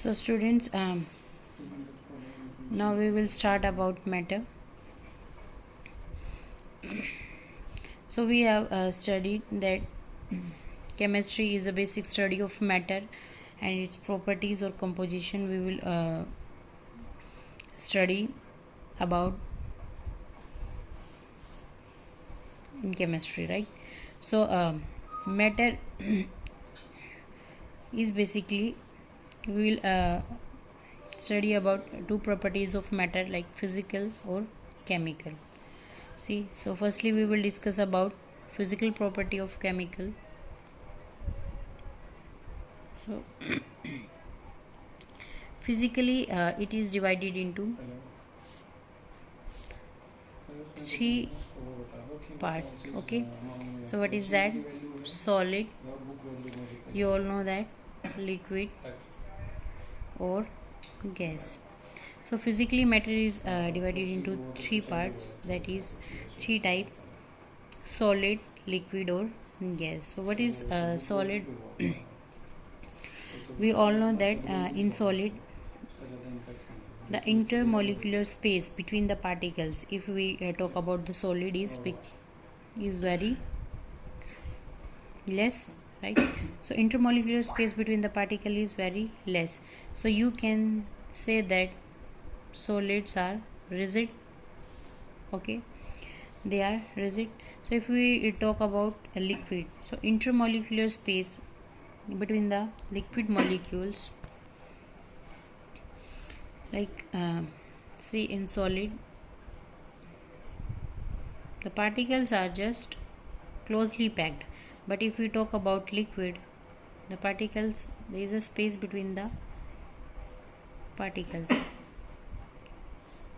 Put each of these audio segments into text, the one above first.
So students, now we will start about matter. So we have studied that chemistry is a basic study of matter and its properties or composition. We will study about in chemistry, right? So matter is basically, we will study about two properties of matter, like physical or chemical. See, so firstly we will discuss about physical property of chemical. So physically it is divided into three part. Okay, so what is that? Solid, you all know that, liquid or gas. So physically matter is divided into three parts, that is three type: solid, liquid or gas. So what is solid? We all know that in solid, the intermolecular space between the particles, if we talk about the solid, is very less, right? So intermolecular space between the particle is very less, so you can say that solids are rigid. Okay, they are rigid. So if we talk about a liquid, so intermolecular space between the liquid molecules, like see, in solid the particles are just closely packed, but if we talk about liquid, the particles, there is a space between the particles.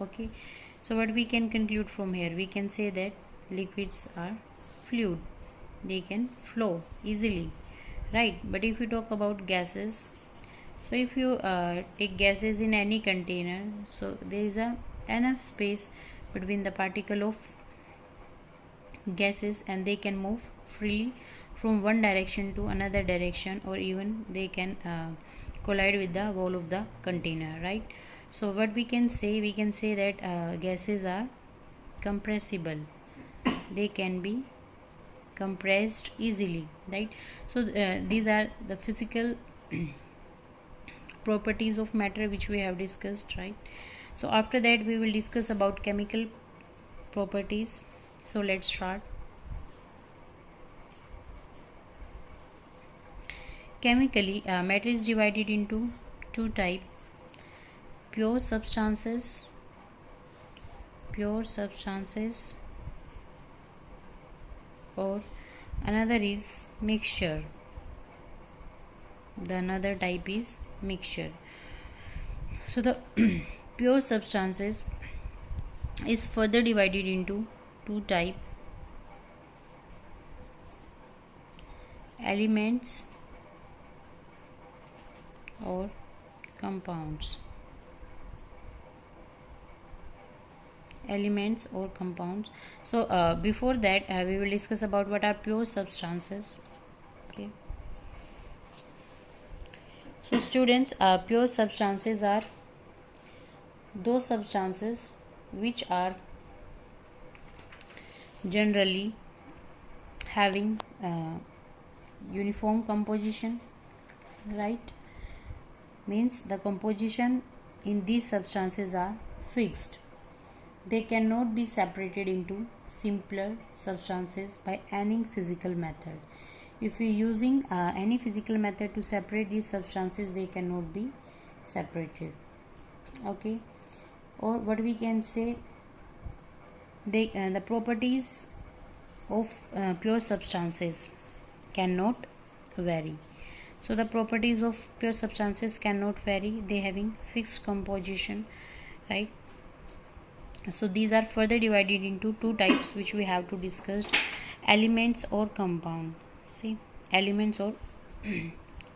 Okay, so what we can conclude from here, we can say that liquids are fluid, they can flow easily, right? But if we talk about gases, so if you take gases in any container, so there is a enough space between the particle of gases and they can move freely from one direction to another direction, or even they can collide with the wall of the container, right? So what we can say, we can say that gases are compressible, they can be compressed easily, right? So these are the physical properties of matter which we have discussed, right? So after that we will discuss about chemical properties. So let's start. Chemically, matter is divided into two types: pure substances or another is mixture. The another type is mixture. So the pure substances is further divided into two types: elements or compounds. Elements or compounds. So before that we will discuss about what are pure substances. Okay, so students, pure substances are those substances which are generally having uniform composition, right? Means the composition in these substances are fixed, they cannot be separated into simpler substances by any physical method. If we are using any physical method to separate these substances, they cannot be separated. Okay, or what we can say, the properties of pure substances cannot vary. So the properties of pure substances cannot vary, they having fixed composition, right? So these are further divided into two types which we have to discuss: elements or compound. See, elements or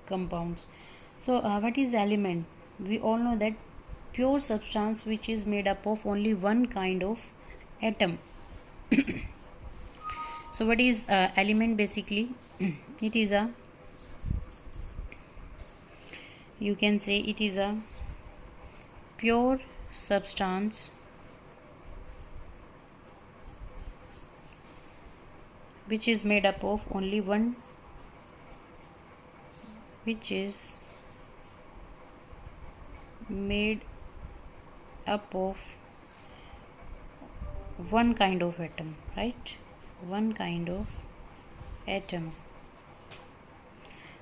compounds. So what is element? We all know that pure substance which is made up of only one kind of atom. So what is element? Basically it is a you can say it is a pure substance which is made up of only one, which is made up of one kind of atom, right? One kind of atom.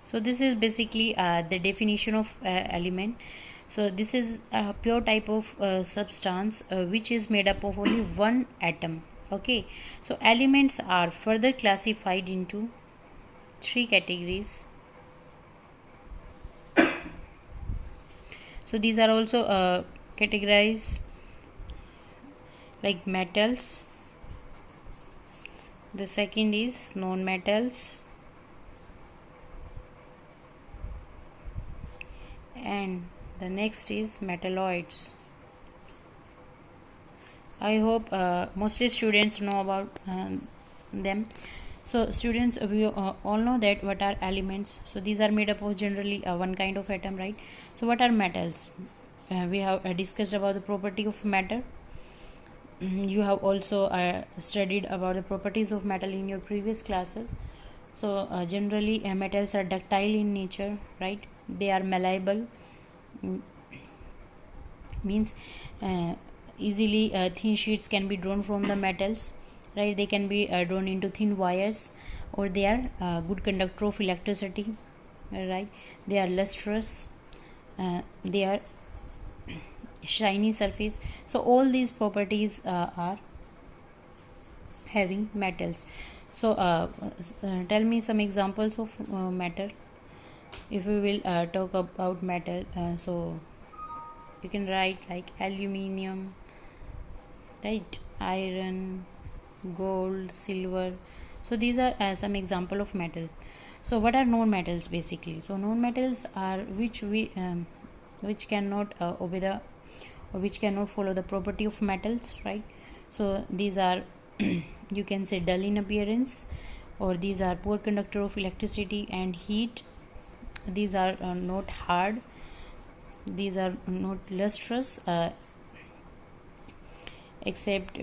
So this is basically the definition of element. So this is a pure type of substance which is made up of only one atom. Okay, so elements are further classified into three categories. So these are also categorized like metals. The second is non-metals, and the next is metalloids. I hope mostly students know about them. So students, we all know that what are elements. So these are made up of generally one kind of atom, right? So what are metals? We have discussed about the property of matter. You have also studied about the properties of metal in your previous classes. So generally metals are ductile in nature, right? They are malleable, means easily thin sheets can be drawn from the metals, right? They can be drawn into thin wires, or they are good conductor of electricity, right? They are lustrous, they are shiny surface. So all these properties are having metals. So tell me some examples of metal. If we will talk about metal, so you can write like aluminium, right? Iron, gold, silver. So these are some example of metal. So what are known metals basically? So known metals are which cannot obey the, or which cannot follow the property of metals, right? So these are you can say dull in appearance, or these are poor conductor of electricity and heat. These are not hard, these are not lustrous, except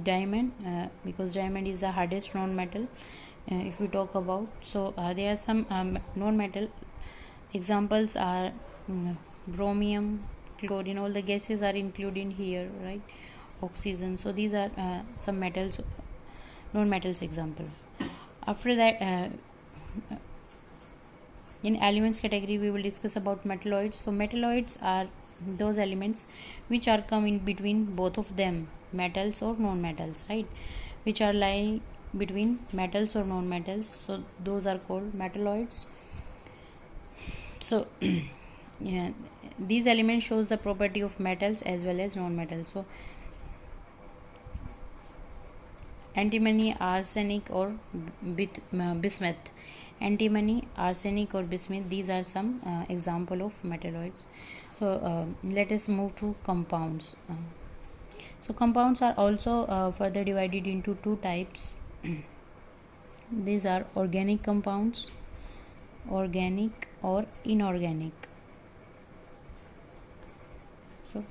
diamond, because diamond is the hardest non-metal if we talk about. So there are some non-metal examples are bromium, chlorine, all the gases are included here, right? Oxygen. So these are some metals, non-metals example. After that, in elements category we will discuss about metalloids. So metalloids are those elements which are come in between both of them, metals or non-metals, right? Which are lying between metals or non-metals, so those are called metalloids. So yeah, these elements shows the property of metals as well as non-metals. So antimony, arsenic or bismuth. Antimony, arsenic or bismuth, these are some example of metalloids. So let us move to compounds. So compounds are also further divided into two types. These are organic compounds, organic or inorganic. So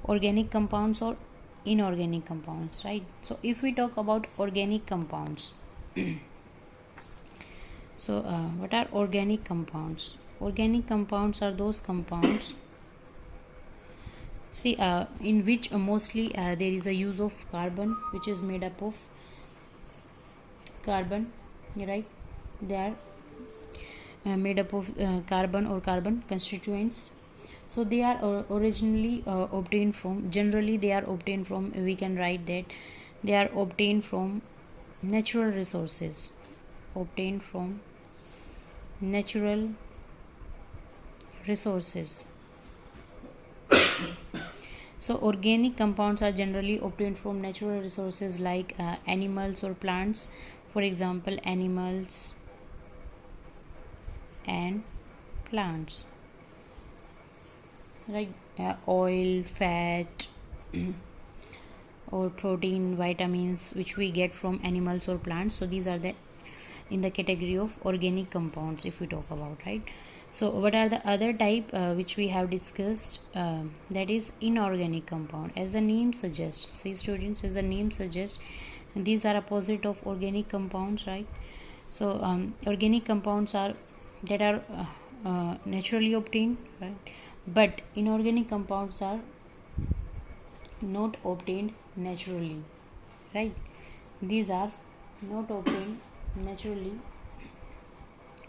organic compounds or inorganic compounds, right? So if we talk about organic compounds, so what are organic compounds? Organic compounds are those compounds, see, in which mostly there is a use of carbon, which is made up of carbon, right? They are made up of carbon or carbon constituents. So they are originally obtained from, generally they are obtained from, we can write that they are obtained from natural resources, obtained from natural resources. So organic compounds are generally obtained from natural resources like animals or plants. For example, animals and plants, right? Oil, fat or protein, vitamins which we get from animals or plants. So these are the in the category of organic compounds if we talk about, right? So what are the other type which we have discussed? That is inorganic compound. As the name suggests, see students, as the name suggests, these are opposite of organic compounds, right? So organic compounds are that are naturally obtained, right? But inorganic compounds are not obtained naturally, right? These are not obtained naturally.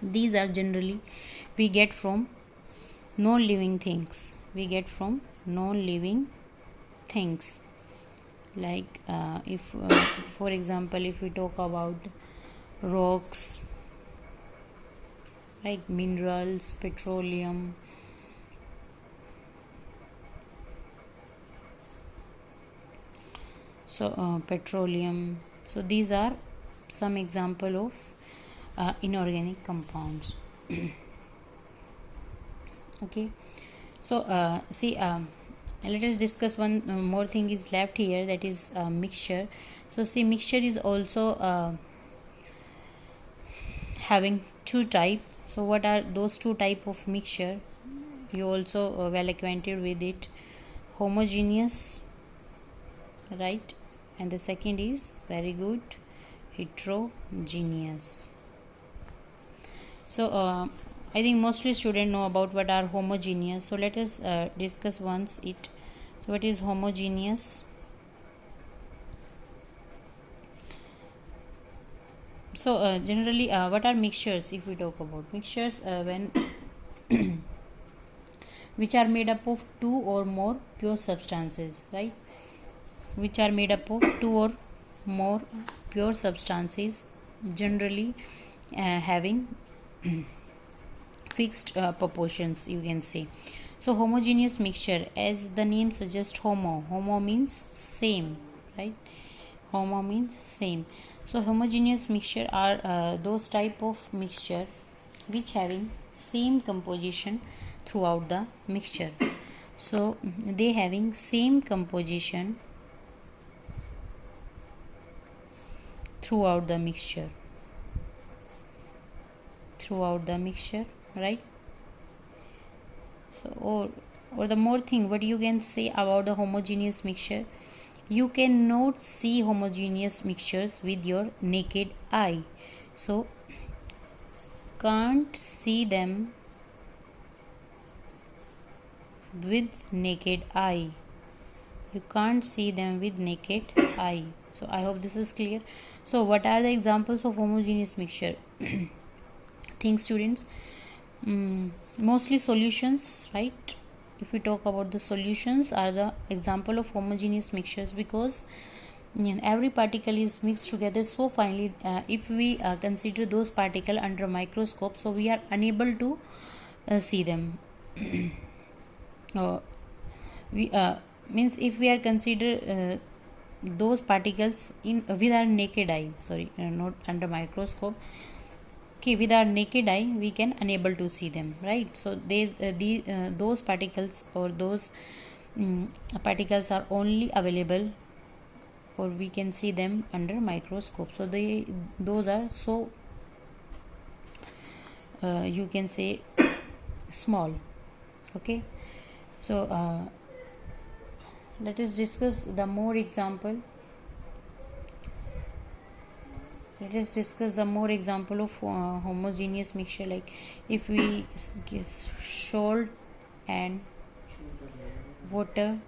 These are generally we get from non-living things. We get from non-living things. Like if for example, if we talk about rocks, like minerals, petroleum, so petroleum, so these are some example of inorganic compounds. Okay, so see, let us discuss one more thing is left here, that is mixture. So see, mixture is also having two type. So what are those two type of mixture? You also well acquainted with it. Homogeneous, right? And the second is very good, heterogeneous. So I think mostly students know about what are homogeneous. So let us discuss once it. So what is homogeneous? So generally what are mixtures? If we talk about mixtures, when which are made up of two or more pure substances, right? Which are made up of two or more pure substances, generally having fixed proportions, you can say. So homogeneous mixture, as the name suggests, homo means same, right? Homo means same. So homogeneous mixture are those type of mixture which having same composition throughout the mixture. So they having same composition throughout the mixture, right? So or the more thing, what you can say about the homogeneous mixture, you cannot see homogeneous mixtures with your naked eye. So can't see them with naked eye. You can't see them with naked eye. So I hope this is clear. So what are the examples of homogeneous mixture? Think students, mostly solutions, right? If we talk about the solutions are the example of homogeneous mixtures, because every particle is mixed together so finely. If we consider those particles under microscope, so we are unable to see them. We means if we are consider those particles in with our naked eye, sorry, not under microscope. Okay, with our naked eye we can unable to see them, right? So those particles or those particles are only available, or we can see them under microscope. So those are so you can say small. Okay, so let us discuss the more example. Let us discuss the more example of homogeneous mixture. Like if we guess salt and water,